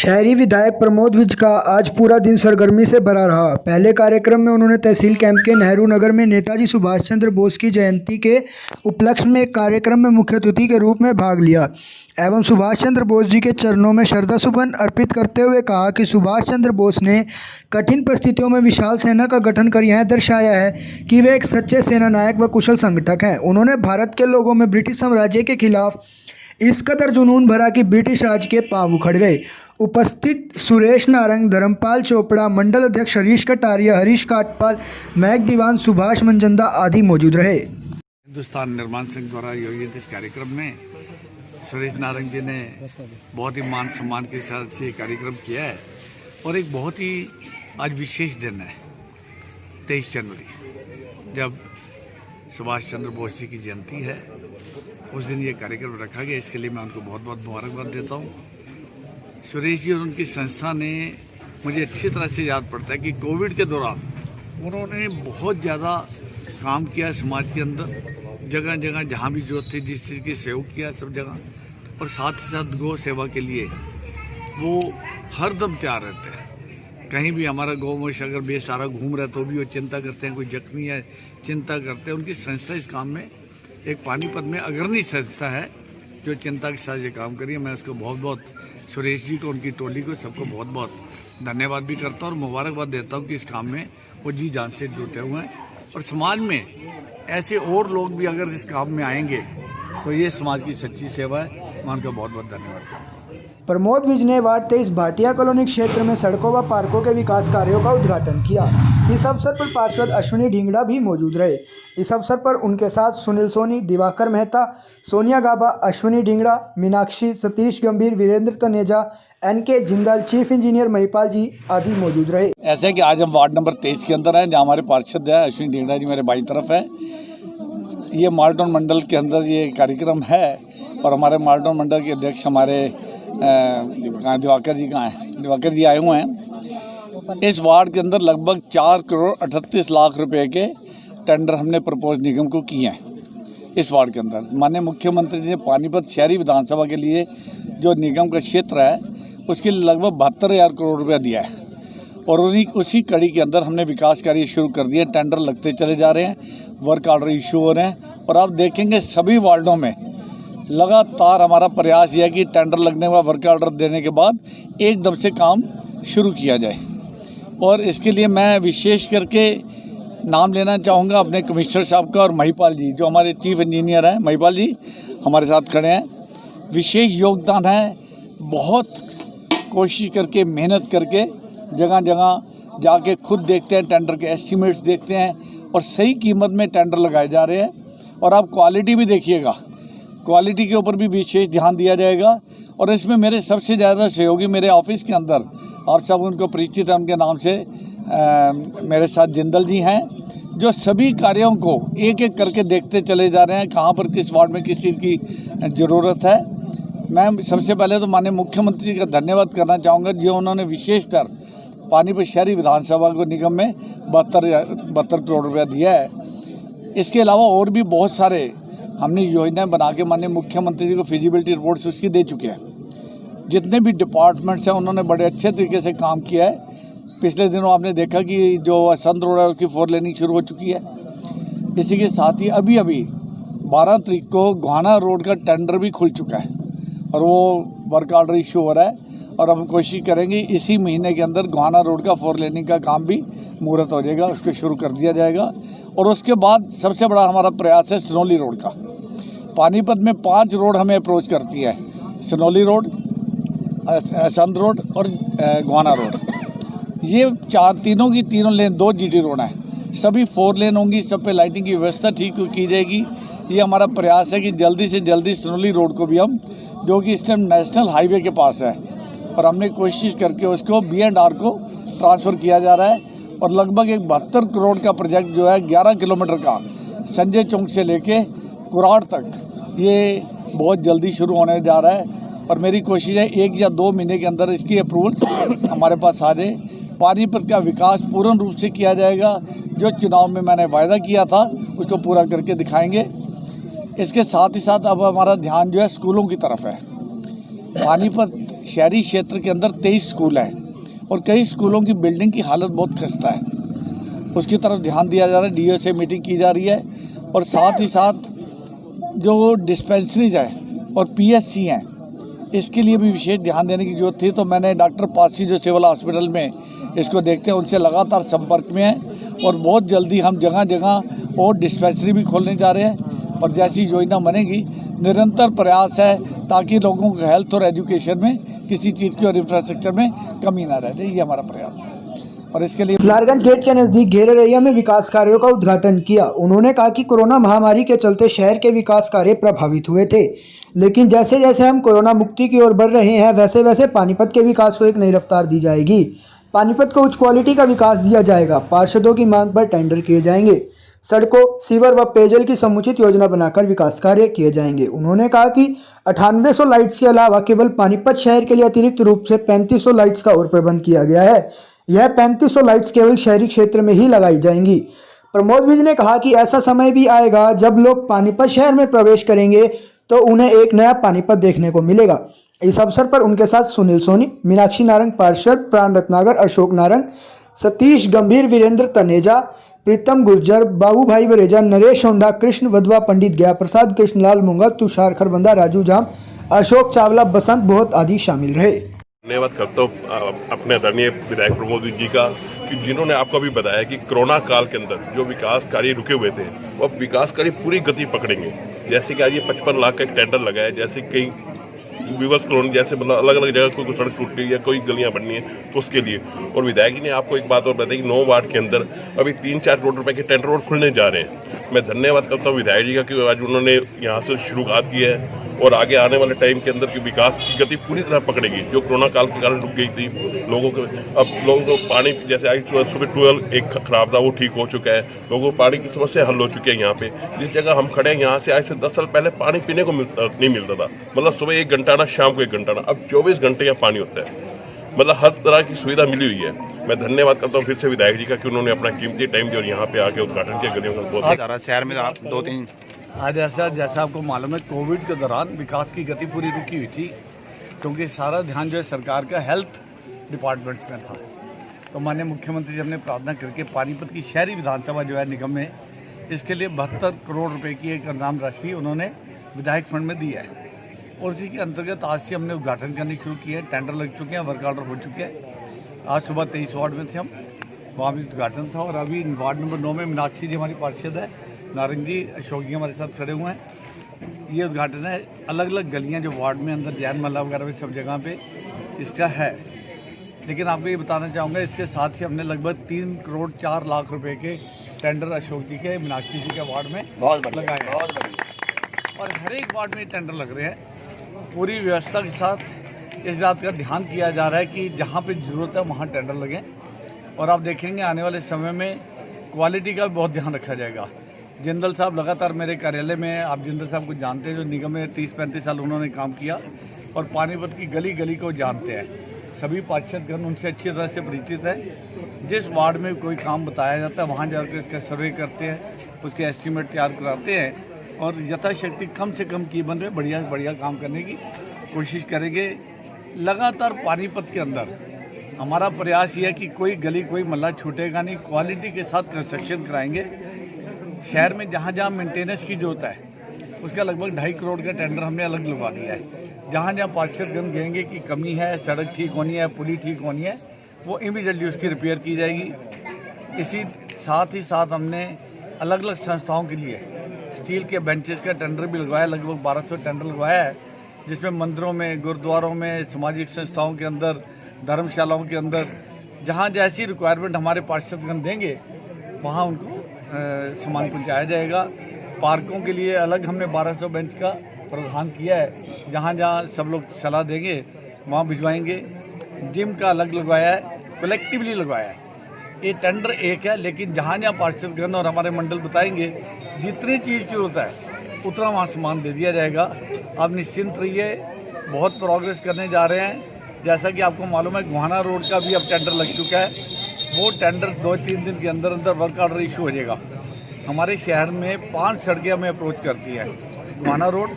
शहरी विधायक प्रमोद विज का आज पूरा दिन सरगर्मी से भरा रहा। पहले कार्यक्रम में उन्होंने तहसील कैंप के नेहरू नगर में नेताजी सुभाष चंद्र बोस की जयंती के उपलक्ष्य में एक कार्यक्रम में मुख्य अतिथि के रूप में भाग लिया एवं सुभाष चंद्र बोस जी के चरणों में श्रद्धासुमन अर्पित करते हुए कहा कि सुभाष चंद्र बोस ने कठिन परिस्थितियों में विशाल सेना का गठन कर यह दर्शाया है कि वे एक सच्चे सेना नायक व कुशल संगठक हैं। उन्होंने भारत के लोगों में ब्रिटिश साम्राज्य के खिलाफ इस कदर जुनून भरा कि ब्रिटिश राज के पांव उखड़ गए। उपस्थित सुरेश नारंग, धर्मपाल चोपड़ा, मंडल अध्यक्ष हरीश कटारिया, हरीश काटपाल, महक दीवान, सुभाष मंजंदा आदि मौजूद रहे। हिंदुस्तान निर्माण संघ द्वारा आयोजित इस कार्यक्रम में सुरेश नारंग जी ने बहुत ही मान सम्मान के साथ से कार्यक्रम किया है और एक बहुत ही आज विशेष दिन है 23 जनवरी, जब सुभाष चंद्र बोस जी की जयंती है। उस दिन ये कार्यक्रम रखा गया, इसके लिए मैं उनको बहुत बहुत मुबारकबाद देता हूँ। सुरेश जी और उनकी संस्था ने मुझे अच्छी तरह से याद पड़ता है कि कोविड के दौरान उन्होंने बहुत ज़्यादा काम किया समाज के अंदर, जगह जगह जहाँ भी जरूरत थी जिस चीज़ की सहयोग किया सब जगह, और साथ ही साथ गौ सेवा के लिए वो हरदम तैयार रहते हैं। कहीं भी हमारा गौ मोश अगर बेसहारा घूम रहा है तो भी वो चिंता करते हैं, कोई जख्मी है चिंता करते हैं। उनकी संस्था इस काम में एक पानीपत में अग्रणी संस्था है जो चिंता के साथ ये काम करिए। मैं उसको बहुत बहुत सुरेश जी को, उनकी टोली को, सबको बहुत बहुत धन्यवाद भी करता हूँ और मुबारकबाद देता हूँ कि इस काम में वो जी जान से जुटे हुए हैं। और समाज में ऐसे और लोग भी अगर इस काम में आएंगे तो ये समाज की सच्ची सेवा है। मैं उनका बहुत बहुत धन्यवाद करता हूँ। प्रमोद विज ने वार्ड 23 भाटिया कॉलोनी क्षेत्र में सड़कों व पार्कों के विकास कार्यों का उद्घाटन किया। इस अवसर पर पार्षद अश्विनी ढींगड़ा भी मौजूद रहे। इस अवसर पर उनके साथ सुनील सोनी, दिवाकर मेहता, सोनिया गाबा, Ashwini Dhingra, Meenakshi, Satish Gambhir, Virendra Taneja, NK Jindal, chief engineer Mahipal ji आदि मौजूद रहे। ऐसे कि आज हम वार्ड नंबर 23 के अंदर हैं, जहाँ हमारे पार्षद है अश्विनी ढींगड़ा जी मेरे बाईं तरफ है। ये मालटाउन मंडल के अंदर ये कार्यक्रम है और हमारे मालटाउन मंडल के अध्यक्ष हमारे दिवाकर जी कहाँ हैं, दिवाकर जी आए हुए हैं। इस वार्ड के अंदर लगभग 4 करोड़ 38 लाख रुपए के टेंडर हमने प्रपोज निगम को किए हैं। इस वार्ड के अंदर माननीय मुख्यमंत्री जी ने पानीपत शहरी विधानसभा के लिए जो निगम का क्षेत्र है उसके लिए लगभग 72,000 करोड़ रुपया दिया है और उसी कड़ी के अंदर हमने विकास कार्य शुरू कर दिए। टेंडर लगते चले जा रहे हैं, वर्क ऑर्डर इशू हो रहे हैं और आप देखेंगे सभी वार्डों में लगातार हमारा प्रयास यह है कि टेंडर लगने का वर्क ऑर्डर देने के बाद एकदम से काम शुरू किया जाए। और इसके लिए मैं विशेष करके नाम लेना चाहूँगा अपने कमिश्नर साहब का और महिपाल जी जो हमारे चीफ इंजीनियर हैं। महिपाल जी हमारे साथ खड़े हैं, विशेष योगदान है। बहुत कोशिश करके मेहनत करके जगह जगह जाके खुद देखते हैं, टेंडर के एस्टिमेट्स देखते हैं और सही कीमत में टेंडर लगाए जा रहे हैं। और आप क्वालिटी भी देखिएगा, क्वालिटी के ऊपर भी विशेष ध्यान दिया जाएगा। और इसमें मेरे सबसे ज़्यादा सहयोगी मेरे ऑफिस के अंदर, आप सब उनको परिचित हैं उनके नाम से, मेरे साथ जिंदल जी हैं जो सभी कार्यों को एक एक करके देखते चले जा रहे हैं, कहाँ पर किस वार्ड में किस चीज़ की ज़रूरत है। मैं सबसे पहले तो माननीय मुख्यमंत्री जी का धन्यवाद करना चाहूँगा जो उन्होंने विशेषकर पानीपत शहरी विधानसभा को निगम में 72 करोड़ रुपया दिया है। इसके अलावा और भी बहुत सारे हमने योजनाएं बना के माननीय मुख्यमंत्री जी को फिजिबिलिटी रिपोर्ट्स उसकी दे चुके हैं। जितने भी डिपार्टमेंट्स हैं उन्होंने बड़े अच्छे तरीके से काम किया है। पिछले दिनों आपने देखा कि जो संत रोड है उसकी 4 लेनिंग शुरू हो चुकी है। इसी के साथ ही अभी 12 तारीख को गोहाना रोड का टेंडर भी खुल चुका है और वो वर्क ऑर्डर इशू हो रहा है और हम कोशिश करेंगे इसी महीने के अंदर गोहाना रोड का 4 लेनिंग का काम भी मुहूर्त हो जाएगा, उसको शुरू कर दिया जाएगा। और उसके बाद सबसे बड़ा हमारा प्रयास है सनौली रोड का। पानीपत में 5 रोड हमें अप्रोच करती है, सनौली रोड, संत रोड और गोहाना रोड। ये तीनों की तीनों लेन 2 GT रोड हैं, सभी 4 लेन होंगी, सब पे लाइटिंग की व्यवस्था ठीक की जाएगी। ये हमारा प्रयास है कि जल्दी से जल्दी सनौली रोड को भी हम, जो कि इस टाइम नेशनल हाईवे के पास है और हमने कोशिश करके उसको B&R को ट्रांसफ़र किया जा रहा है। और लगभग एक 72 करोड़ का प्रोजेक्ट जो है 11 किलोमीटर का संजय चौक से लेके कुराड़ तक, ये बहुत जल्दी शुरू होने जा रहा है। और मेरी कोशिश है 1 या 2 महीने के अंदर इसकी अप्रूवल्स हमारे पास आ जाए। पानीपत का विकास पूर्ण रूप से किया जाएगा, जो चुनाव में मैंने वायदा किया था उसको पूरा करके दिखाएंगे। इसके साथ ही साथ अब हमारा ध्यान जो है स्कूलों की तरफ है। पानीपत शहरी क्षेत्र के अंदर 23 स्कूल हैं और कई स्कूलों की बिल्डिंग की हालत बहुत खस्ता है, उसकी तरफ ध्यान दिया जा रहा है। डीओ से मीटिंग की जा रही है और साथ ही साथ जो डिस्पेंसरीज है और पीएचसी हैं, इसके लिए भी विशेष ध्यान देने की जरूरत थी। तो मैंने डॉक्टर पासी जो सिविल हॉस्पिटल में इसको देखते हैं, उनसे लगातार संपर्क में हैं और बहुत जल्दी हम जगह जगह और डिस्पेंसरी भी खोलने जा रहे हैं और जैसी योजना बनेगी निरंतर प्रयास है ताकि लोगों को हेल्थ और एजुकेशन में किसी चीज़ की और इंफ्रास्ट्रक्चर में कमी ना रह जाए। ये हमारा प्रयास है और इसके लिए लालगंज गेट के नजदीक घेररैया में विकास कार्यों का उद्घाटन किया। उन्होंने कहा कि कोरोना महामारी के चलते शहर के विकास कार्य प्रभावित हुए थे, लेकिन जैसे जैसे हम कोरोना मुक्ति की ओर बढ़ रहे हैं वैसे वैसे पानीपत के विकास को एक नई रफ्तार दी जाएगी। पानीपत को उच्च क्वालिटी का विकास दिया जाएगा। पार्षदों की मांग पर टेंडर किए जाएंगे। सड़कों, सीवर व पेयजल की समुचित योजना बनाकर विकास कार्य किए जाएंगे। उन्होंने कहा कि 9800 लाइट्स के अलावा केवल पानीपत शहर के लिए अतिरिक्त रूप से 3500 लाइट्स का और प्रबंध किया गया है। यह 3500 लाइट्स केवल शहरी क्षेत्र में ही लगाई जाएंगी। प्रमोद विज ने कहा कि ऐसा समय भी आएगा जब लोग पानीपत शहर में प्रवेश करेंगे तो उन्हें एक नया पानीपत देखने को मिलेगा। इस अवसर पर उनके साथ सुनील सोनी, मीनाक्षी नारंग पार्षद, प्राण रत्नागर, अशोक नारंग, सतीश गंभीर, वीरेंद्र तनेजा, प्रीतम गुर्जर, बाबू भाई वरेजा, नरेश होंडा, कृष्ण वधवा, पंडित गया प्रसाद, कृष्णलाल मुंगल, तुषार खरबंदा, राजू जाम, अशोक चावला, बसंत बहुत आदि शामिल रहे। धन्यवाद करता हूँ अपने आदरणीय विधायक प्रमोद जी का कि जिन्होंने आपको भी बताया कि कोरोना काल के अंदर जो विकास कार्य रुके हुए थे वो विकास कार्य पूरी गति पकड़ेंगे। जैसे कि आज ये 55 लाख का एक टेंडर लगा है, जैसे कई विवश कॉलोनी जैसे मतलब अलग अलग जगह कोई सड़क टूट रही है, कोई गलियां बननी है तो उसके लिए। और विधायक जी ने आपको एक बात और बताई कि 9 वार्ड के अंदर अभी 3-4 करोड़ रुपए के टेंडर और खुलने जा रहे हैं। मैं धन्यवाद करता हूँ विधायक जी का कि आज उन्होंने यहाँ से शुरुआत की है और आगे आने वाले टाइम के अंदर की विकास की गति पूरी तरह पकड़ेगी। जो कोरोना काल के कारण रुक गई थी लोगों को, अब लोगों को पानी जैसे आज सुबह ट्यूबवेल एक खराब था वो ठीक हो चुका है, लोगों को पानी की समस्या हल हो चुकी है। यहाँ पे जिस जगह हम खड़े हैं यहाँ से आज से 10 साल पहले पानी पीने को नहीं मिलता था, मतलब सुबह 1 घंटा ना शाम को 1 घंटा ना, अब 24 घंटे यहाँ पानी होता है। मतलब हर तरह की सुविधा मिली हुई है। मैं धन्यवाद करता हूँ फिर से विधायक जी का कि उन्होंने अपना कीमती टाइम दिया और यहाँ पे आके उद्घाटन किया गलियों का। बहुत शहर में आप 2-3 आज जैसा आपको मालूम है कोविड के दौरान विकास की गति पूरी रुकी हुई थी क्योंकि सारा ध्यान जो है सरकार का हेल्थ डिपार्टमेंट्स में था। तो माननीय मुख्यमंत्री जी हमने प्रार्थना करके पानीपत की शहरी विधानसभा जो है निगम में इसके लिए 72 करोड़ रुपए की एक अनुदान राशि उन्होंने विधायक फंड में दी है और इसी के अंतर्गत आज से हमने उद्घाटन करने शुरू किए हैं। टेंडर लग चुके हैं, वर्क ऑर्डर हो चुके हैं। आज सुबह 23 वार्ड में थे हम, वहाँ भी उद्घाटन था और अभी वार्ड नंबर 9 में मीनाक्षी जी हमारी पार्षद है, नारंग जी, अशोक जी हमारे साथ खड़े हुए हैं। ये उद्घाटन है। अलग अलग गलियां जो वार्ड में अंदर जैन महला वगैरह में सब जगह पे इसका है। लेकिन आपको ये बताना चाहूँगा इसके साथ ही हमने लगभग 3 करोड़ 4 लाख रुपए के टेंडर अशोक जी के, मीनाक्षी जी के वार्ड में लगाए हैं और हर एक वार्ड में टेंडर लग रहे हैं। पूरी व्यवस्था के साथ इस बात का ध्यान किया जा रहा है कि जहाँ पे ज़रूरत है वहाँ टेंडर लगें और आप देखेंगे आने वाले समय में क्वालिटी का बहुत ध्यान रखा जाएगा। जिंदल साहब लगातार मेरे कार्यालय में, आप जिंदल साहब को जानते हैं, जो निगम में 30-35 साल उन्होंने काम किया और पानीपत की गली गली को जानते हैं। सभी पार्षदगण उनसे अच्छी तरह से परिचित है। जिस वार्ड में कोई काम बताया जाता है वहाँ जाकर इसका सर्वे करते हैं, उसके एस्टीमेट तैयार कराते हैं और यथाशक्ति कम से कम कीमत में बढ़िया काम करने की कोशिश करेंगे। लगातार पानीपत के अंदर हमारा प्रयास ये है कि कोई गली कोई मल्ला छूटेगा नहीं, क्वालिटी के साथ कंस्ट्रक्शन कराएंगे। शहर में जहाँ जहाँ मेंटेनेंस की जरूरत है उसका लगभग 2.5 करोड़ का टेंडर हमने अलग लगवा दिया है। जहाँ जहाँ पार्षदगण कहेंगे कि कमी है, सड़क ठीक होनी है, पुली ठीक होनी है, वो इमीडिएटली उसकी रिपेयर की जाएगी। इसी साथ ही साथ हमने अलग अलग संस्थाओं के लिए स्टील के बेंचेस का टेंडर भी लगवाया, लगभग 1200 टेंडर लगवाया है, जिसमें मंदिरों में, गुरुद्वारों में, सामाजिक संस्थाओं के अंदर, धर्मशालाओं के अंदर जहाँ जैसी रिक्वायरमेंट हमारे पार्षदगण देंगे वहाँ उनको सामान पहुँचाया जाएगा। पार्कों के लिए अलग हमने 1200 बेंच का प्रावधान किया है, जहाँ जहाँ सब लोग सलाह देंगे वहाँ भिजवाएंगे। जिम का अलग लगवाया है, कलेक्टिवली लगवाया है। ये टेंडर एक है, लेकिन जहाँ जहाँ पार्षदगण और हमारे मंडल बताएंगे जितनी चीज़ की जरूरत है उतना वहाँ सामान दे दिया जाएगा। आप निश्चिंत रहिए, बहुत प्रोग्रेस करने जा रहे हैं। जैसा कि आपको मालूम है गोहाना रोड का भी अब टेंडर लग चुका है, वो टेंडर 2-3 दिन के अंदर अंदर वर्क ऑर्डर इशू हो जाएगा। हमारे शहर में 5 सड़कें हमें अप्रोच करती हैं, गोहाना रोड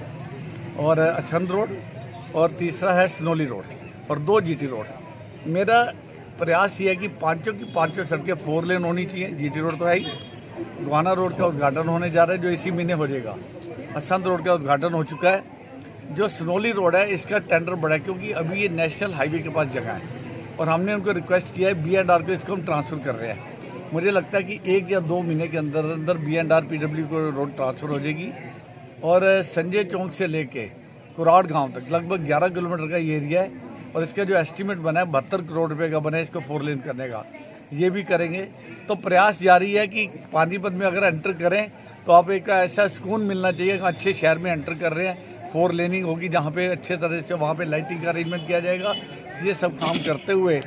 और असंध रोड और तीसरा है सनोली रोड। और 2 GT रोड। मेरा प्रयास ये है कि पांचों की पांचों सड़कें 4 लेन होनी चाहिए। GT रोड तो है ही, गोहाना रोड का उद्घाटन होने जा रहा है जो इसी महीने हो जाएगा। असंत रोड का उद्घाटन हो चुका है। जो सनोली रोड है इसका टेंडर बढ़ा है क्योंकि अभी ये नेशनल हाईवे के पास जगह है और हमने उनको रिक्वेस्ट किया है B&R को इसको हम ट्रांसफ़र कर रहे हैं। मुझे लगता है कि 1 या 2 महीने के अंदर अंदर B&R PW को रोड ट्रांसफ़र हो जाएगी और संजय चौक से लेके कुराड़ गांव तक लगभग 11 किलोमीटर का ये एरिया है और इसका जो एस्टीमेट बना है 72 करोड़ रुपए का बना है इसको 4 लेन करने का। ये भी करेंगे। तो प्रयास जारी है कि पानीपत में अगर एंटर करें तो आप एक ऐसा सुकून मिलना चाहिए कि अच्छे शहर में एंटर कर रहे हैं। 4 लेनिंग होगी जहाँ पे अच्छे तरह से वहाँ पे लाइटिंग का अरेंजमेंट किया जाएगा। ये सब काम करते हुए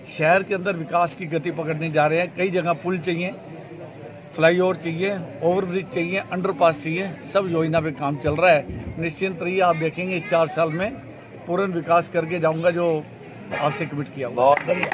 शहर के अंदर विकास की गति पकड़ने जा रहे हैं। कई जगह पुल चाहिए, फ्लाईओवर चाहिए, ओवरब्रिज चाहिए, अंडरपास चाहिए, सब योजना पे काम चल रहा है। निश्चिंत रहिए, आप देखेंगे इस 4 साल में पूर्ण विकास करके जाऊंगा जो आपसे कमिट किया हुआ। बहुत बढ़िया।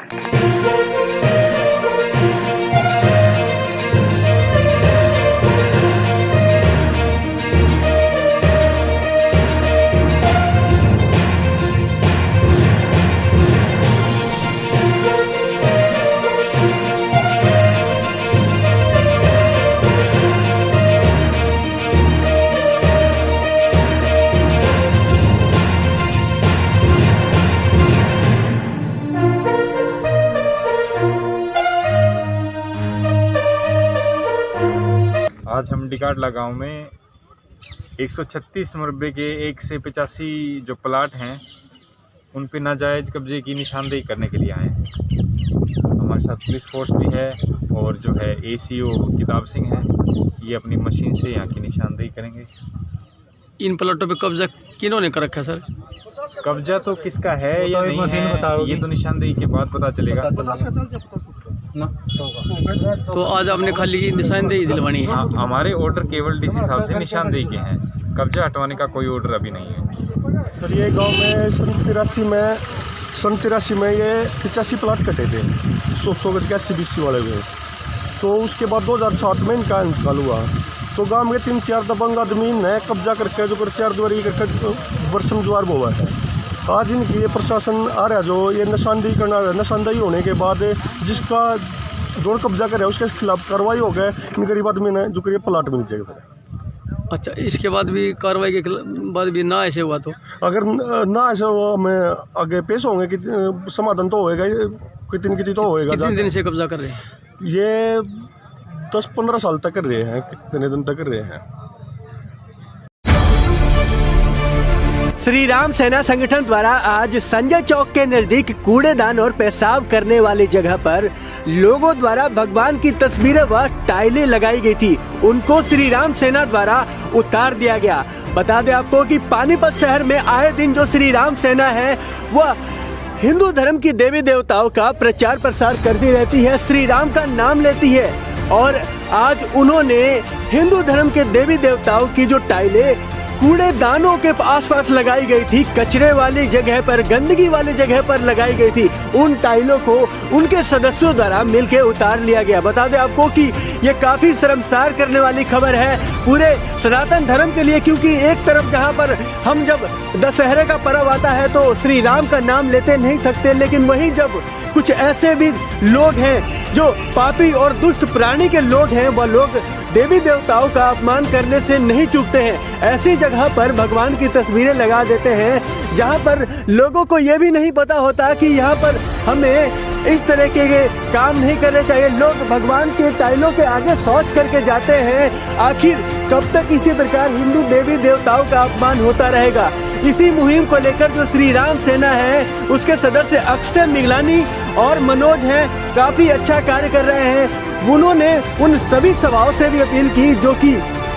आज हम डिकाटला गांव में 136 मरबे के 1 से 85 जो प्लाट हैं उन पे नाजायज़ कब्जे की निशानदेही करने के लिए आए हैं। हमारे साथ पुलिस फोर्स भी है और जो है ACO किताब सिंह है, ये अपनी मशीन से यहाँ की निशानदेही करेंगे। इन प्लाटों पे कब्जा किन्होंने कर रखा है सर? कब्जा तो किसका है या नहीं है ये तो निशानदेही के बाद पता चलेगा। तो आज आपने खाली निशानदेही दिलवानी है? हाँ, हमारे ऑर्डर केवल DC साहब से निशानदेही के हैं, कब्जा हटवाने का कोई ऑर्डर अभी नहीं है। सर ये गांव में सन 83 में ये 85 प्लाट कटे थे 100 गज के SCBC वाले में। तो उसके बाद 2007 में इनका इंतकाल हुआ। तो गांव में 3-4 दबंग आदमी ने कब्जा करके जो 4 दीवारी करके वर्षम ज्वार बोवा है। आज इनकी ये प्रशासन आ रहा है जो ये निशानदेही करना है। निशानदेही होने के बाद जिसका जोड़ कब्जा कर रहा है उसके खिलाफ कार्रवाई हो गए। इन गरीब आदमी ने जो करिए प्लाट मिल जाएगा। अच्छा, इसके बाद भी कार्रवाई के बाद भी ना ऐसे हुआ तो अगर ना ऐसे वो हमें आगे पेश होंगे कि समाधान तो होएगा, कितनी तो होएगा। कितने दिन से कब्जा कर रहे हैं? ये 10-15 साल तक कर रहे हैं, कितने दिन तक कर रहे हैं। श्री राम सेना संगठन द्वारा आज संजय चौक के नजदीक कूड़ेदान और पेशाब करने वाली जगह पर लोगों द्वारा भगवान की तस्वीरें व टाइलें लगाई गई थी, उनको श्री राम सेना द्वारा उतार दिया गया। बता दें आपको कि पानीपत शहर में आए दिन जो श्री राम सेना है वह हिंदू धर्म की देवी देवताओं का प्रचार प्रसार करती रहती है, श्री राम का नाम लेती है। और आज उन्होंने हिंदू धर्म के देवी देवताओं की जो टाइलें कूड़ेदानों के आसपास लगाई गई थी, कचरे वाली जगह पर, गंदगी वाली जगह पर लगाई गई थी, उन टाइलों को उनके सदस्यों द्वारा मिलकर उतार लिया गया। बता दें आपको कि ये काफी शर्मसार करने वाली खबर है पूरे सनातन धर्म के लिए, क्योंकि एक तरफ जहां पर हम जब दशहरे का पर्व आता है तो श्री राम का नाम लेते नहीं थकते, लेकिन वहीं जब कुछ ऐसे भी लोग हैं जो पापी और दुष्ट प्राणी के लोग हैं, वह लोग देवी देवताओं का अपमान करने से नहीं चूकते हैं। ऐसी जगह पर भगवान की तस्वीरें लगा देते हैं जहां पर लोगों को ये भी नहीं पता होता कि यहाँ पर हमें इस तरह के काम नहीं करने चाहिए। लोग भगवान के टाइलों के आगे शौच करके जाते हैं। आखिर कब तक इसी प्रकार हिंदू देवी देवताओं का अपमान होता रहेगा? इसी मुहिम को लेकर जो श्री राम सेना है उसके सदस्य अक्षय मिगलानी और मनोज हैं, काफी अच्छा कार्य कर रहे हैं। उन्होंने उन सभी सभाओं से भी अपील की जो कि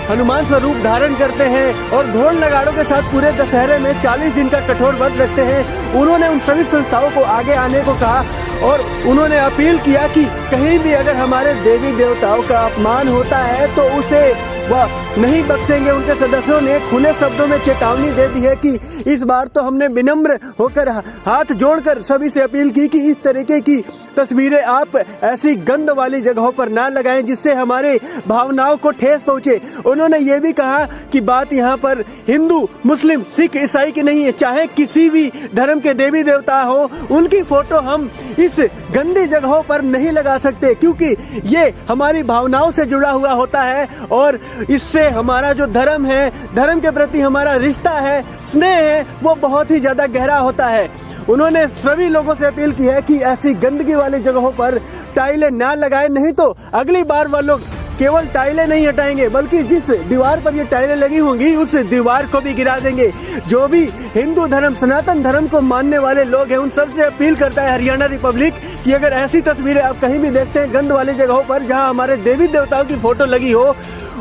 हनुमान स्वरूप धारण करते हैं और ढोल नगाड़ों के साथ पूरे दशहरे में 40 दिन का कठोर व्रत रखते हैं। उन्होंने उन सभी संस्थाओं को आगे आने को कहा और उन्होंने अपील किया कि कहीं भी अगर हमारे देवी देवताओं का अपमान होता है तो उसे वह नहीं बख्शेंगे। उनके सदस्यों ने खुले शब्दों में चेतावनी दे दी है कि इस बार तो हमने विनम्र होकर हाथ जोड़कर सभी से अपील की कि इस तरीके की तस्वीरें आप ऐसी गंद वाली जगहों पर ना लगाएं जिससे हमारे भावनाओं को ठेस पहुंचे। उन्होंने ये भी कहा कि बात यहाँ पर हिंदू, मुस्लिम, सिख, ईसाई की नहीं है, चाहे किसी भी धर्म के देवी देवता हो, उनकी फोटो हम इस गंदी जगहों पर नहीं लगा सकते, क्योंकि ये हमारी भावनाओं से जुड़ा हुआ होता है और इससे हमारा जो धर्म है, धर्म के प्रति हमारा रिश्ता है, स्नेह है, वो बहुत ही ज्यादा गहरा होता है। उन्होंने सभी लोगों से अपील की है कि ऐसी गंदगी वाली जगहों पर टाइलें ना लगाएं, नहीं तो अगली बार वो लोग केवल टाइलें नहीं हटाएंगे बल्कि जिस दीवार पर ये टाइलें लगी होंगी उस दीवार को भी गिरा देंगे। जो भी हिंदू धर्म, सनातन धर्म को मानने वाले लोग हैं, उन सबसे अपील करता है हरियाणा रिपब्लिक कि अगर ऐसी तस्वीरें आप कहीं भी देखते हैं गंद वाली जगहों पर जहां हमारे देवी देवताओं की फोटो लगी हो,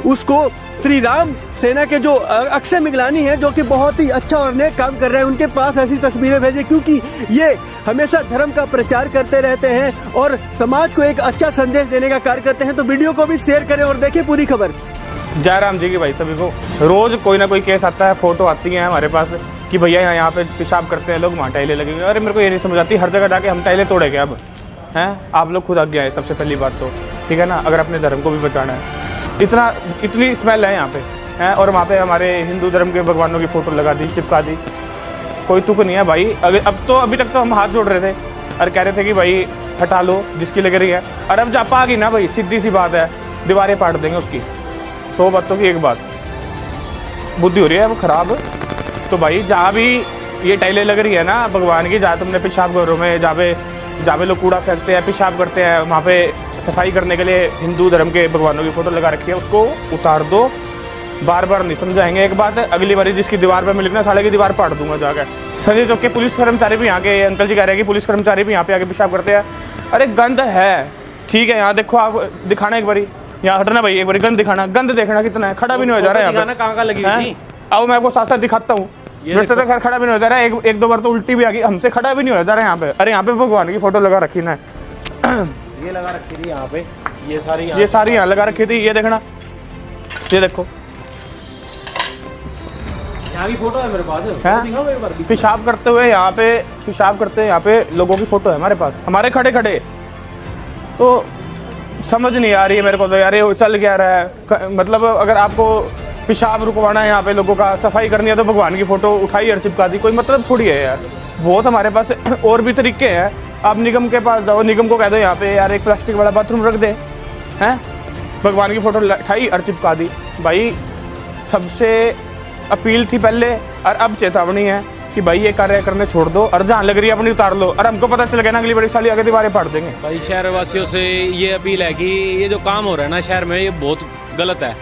उसको श्री राम सेना के जो अक्षय मिगलानी है, जो कि बहुत ही अच्छा और नेक काम कर रहे हैं, उनके पास ऐसी तस्वीरें भेजें, क्योंकि ये हमेशा धर्म का प्रचार करते रहते हैं और समाज को एक अच्छा संदेश देने का कार्य करते हैं। तो वीडियो को भी शेयर करें और देखें पूरी खबर। जयराम जी की भाई सभी को रोज कोई ना कोई केस आता है, फोटो आती है हमारे पास कि भैया यहाँ पे पेशाब करते हैं लोग, वहाँ टाइलें लगी हुई है। अरे मेरे को ये नहीं समझ आती, हर जगह जाके हम टाइलें तोड़ेंगे अब हैं? आप लोग खुद आगे आए सबसे पहली बात तो, ठीक है ना, अगर अपने धर्म को भी बचाना है। इतनी स्मेल है यहाँ पे हैं, और वहाँ पे हमारे हिंदू धर्म के भगवानों की फोटो लगा दी, चिपका दी, कोई तुक नहीं है भाई। अभी तक तो हम हाथ जोड़ रहे थे और कह रहे थे कि भाई हटा लो जिसकी लग रही है, और अब जब आ गई ना भाई, सीधी सी बात है, दीवारें पाट देंगे उसकी। 100 बातों की एक बात, बुद्धि हो रही है वो खराब। तो भाई जहाँ भी ये टाइलें लग रही है ना भगवान की, जहाँ तुमने पेशाब घरों में जहाँ पे लोग कूड़ा फेंकते हैं, पेशाब करते हैं, वहाँ पे सफाई करने के लिए हिंदू धर्म के भगवानों की फोटो लगा रखी है, उसको उतार दो। बार बार नहीं समझाएंगे, एक बात है, अगली बारी जिसकी दीवार पे मिलेगी ना, साले की दीवार पाट दूंगा जाकर। संजय चौक के पुलिस कर्मचारी भी यहाँ के, अंकल जी कह रहे हैं कि पुलिस कर्मचारी भी यहाँ पे आके पेशाब करते हैं। अरे गंद है, ठीक है, यहाँ देखो, आप दिखाना एक बारी, यहाँ हटना भाई, एक बारी गंद दिखाना, गंद देखना कितना है, खड़ा भी नहीं हो जा रहा है यहाँ पे। कहाँ लगी हुई? आओ मैं आपको साथ साथ दिखाता हूँ। वैसे तो खैर खड़ा भी नहीं हो जा रहा है, एक दो बार तो उल्टी भी आ गई, हमसे खड़ा भी नहीं हो जा रहा है यहाँ पे। अरे यहाँ पे भगवान की फोटो लगा रखी ना, ये लगा रखी थी यहाँ पे, ये सारी यहाँ लगा रखी थी, ये देखना, ये देखो यहाँ की फोटो है मेरे पास, दिखाओ एक बार। पेशाब करते हुए यहाँ पे लोगों की फोटो है हमारे पास, हमारे खड़े खड़े। तो समझ नहीं आ रही है मेरे को तो यार, ये चल क्या रहा है। मतलब अगर आपको पेशाब रुकवाना है यहाँ पे लोगों का, सफाई करनी है, तो भगवान की फोटो उठाई और चिपका दी, कोई मतलब थोड़ी है यार। बहुत हमारे पास और भी तरीके हैं। आप निगम के पास जाओ, निगम को कह दो यहाँ पे यार एक प्लास्टिक वाला बाथरूम रख दे, हैं, भगवान की फोटो उठाई और चिपका दी। भाई सबसे अपील थी पहले, और अब चेतावनी है कि भाई ये कार्य करने छोड़ दो, और जहाँ लग रही है अपनी उतार लो, और हमको पता चल गया ना अगली बड़ी साली आगे दीवारें फाड़ देंगे। भाई शहर वासियों से ये अपील है कि ये जो काम हो रहा है ना शहर में, ये बहुत गलत है।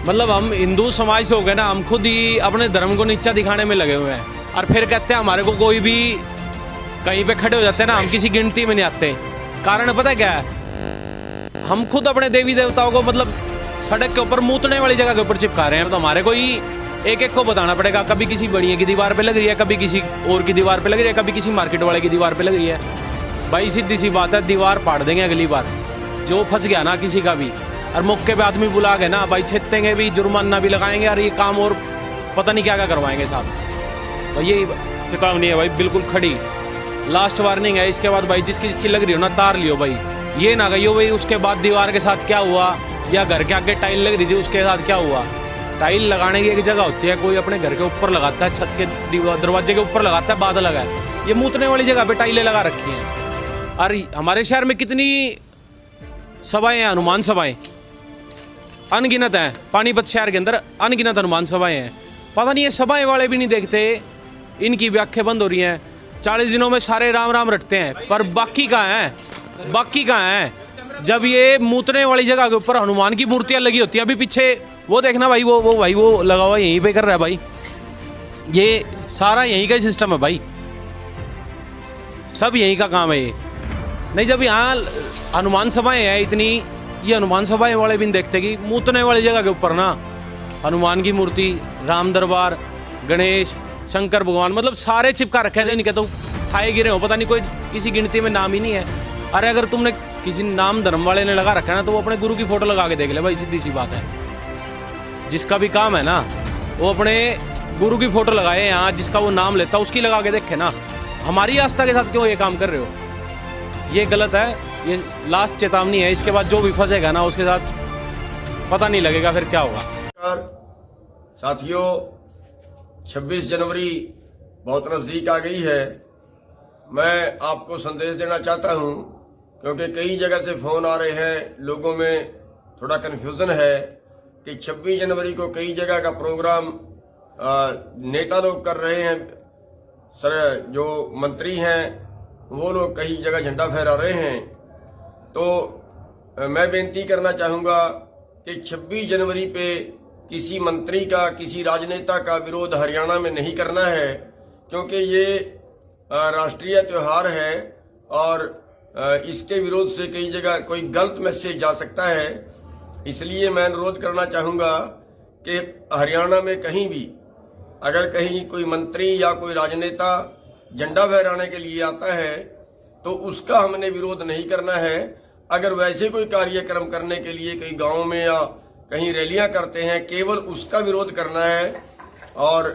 मतलब हम हिंदू समाज से हो गए ना, हम खुद ही अपने धर्म को नीचा दिखाने में लगे हुए हैं, और फिर कहते हैं हमारे को कोई भी कहीं पे खड़े हो जाते हैं ना, हम किसी गिनती में नहीं आते। कारण पता क्या है, हम खुद अपने देवी देवताओं को मतलब सड़क के ऊपर मूतने वाली जगह के ऊपर चिपका रहे हैं। तो हमारे को ही एक एक को बताना पड़ेगा, कभी किसी बढ़िया की दीवार पे लग रही है, कभी किसी और की दीवार पे लग रही है, कभी किसी मार्केट वाले की दीवार पे लग रही है। भाई सीधी सी बात है, दीवार पाड़ देंगे अगली बार। जो फंस गया ना किसी का भी, और मौके पे आदमी बुला के ना भाई छेतेंगे भी, जुर्माना भी लगाएंगे, और ये काम और पता नहीं क्या क्या करवाएंगे साहब। तो ये चेतावनी है भाई, बिल्कुल खड़ी लास्ट वार्निंग है। इसके बाद भाई जिसकी जिसकी लग रही हो ना, तार लियो भाई। ये ना कहियो भाई उसके बाद दीवार के साथ क्या हुआ, या घर के आगे टाइल लग रही थी उसके साथ क्या हुआ। टाइल लगाने की एक जगह होती है, कोई अपने घर के ऊपर लगाता है, छत के दरवाजे के ऊपर लगाता है, बादल लगा है। ये मूतने वाली जगह पे टाइलें लगा रखी हैं। और हमारे शहर में कितनी सभाएं हैं, हनुमान सभाएं अनगिनत हैं। पानीपत शहर के अंदर अनगिनत हनुमान सभाएं हैं। पता नहीं ये सभाएं वाले भी नहीं देखते, इनकी व्याख्या बंद हो रही हैं। 40 दिनों में सारे राम राम रटते हैं, पर बाकी कहाँ है, बाकी कहाँ है। जब ये मूतने वाली जगह के ऊपर हनुमान की मूर्तियां लगी होती हैं, अभी पीछे वो देखना भाई, वो लगा हुआ यहीं पे कर रहा है भाई। ये सारा यहीं का ही सिस्टम है भाई, सब यहीं का काम है ये। नहीं, जब यहाँ हनुमान सभाएं हैं इतनी, ये हनुमान सभाएं वाले भी नहीं देखते कि मूतने वाली जगह के ऊपर ना हनुमान की मूर्ति, राम दरबार, गणेश, शंकर भगवान, मतलब सारे चिपका रखे हैं। नहीं कहता खाए गिरे हो, पता नहीं कोई किसी गिनती में नाम ही नहीं है। अरे अगर तुमने किसी नाम धर्म वाले ने लगा रखा है ना, तो वो अपने गुरु की फोटो लगा के देख ले भाई, सीधी सी बात है। जिसका भी काम है ना, वो अपने गुरु की फोटो लगाए यहाँ, जिसका वो नाम लेता उसकी लगा के देखे ना। हमारी आस्था के साथ क्यों ये काम कर रहे हो? ये गलत है। ये लास्ट चेतावनी है, इसके बाद जो भी फंसेगा ना उसके साथ पता नहीं लगेगा फिर क्या होगा। साथियों, 26 जनवरी बहुत नज़दीक आ गई है। मैं आपको संदेश देना चाहता हूं, क्योंकि कई जगह से फोन आ रहे हैं, लोगों में थोड़ा कन्फ्यूजन है कि 26 जनवरी को कई जगह का प्रोग्राम नेता लोग कर रहे हैं, सर जो मंत्री हैं वो लोग कई जगह झंडा फहरा रहे हैं। तो मैं बेनती करना चाहूँगा कि 26 जनवरी पे किसी मंत्री का, किसी राजनेता का विरोध हरियाणा में नहीं करना है, क्योंकि ये राष्ट्रीय त्यौहार है और इसके विरोध से कई जगह कोई गलत मैसेज जा सकता है। इसलिए मैं अनुरोध करना चाहूँगा कि हरियाणा में कहीं भी अगर कहीं कोई मंत्री या कोई राजनेता झंडा फहराने के लिए आता है तो उसका हमने विरोध नहीं करना है। अगर वैसे कोई कार्यक्रम करने के लिए कई गाँव में या कहीं रैलियां करते हैं, केवल उसका विरोध करना है। और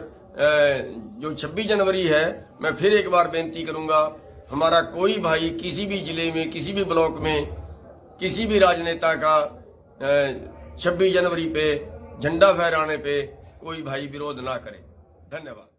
जो 26 जनवरी है, मैं फिर एक बार बेनती करूंगा, हमारा कोई भाई किसी भी जिले में, किसी भी ब्लॉक में, किसी भी राजनेता का 26 जनवरी पे झंडा फहराने पे कोई भाई विरोध ना करे। धन्यवाद।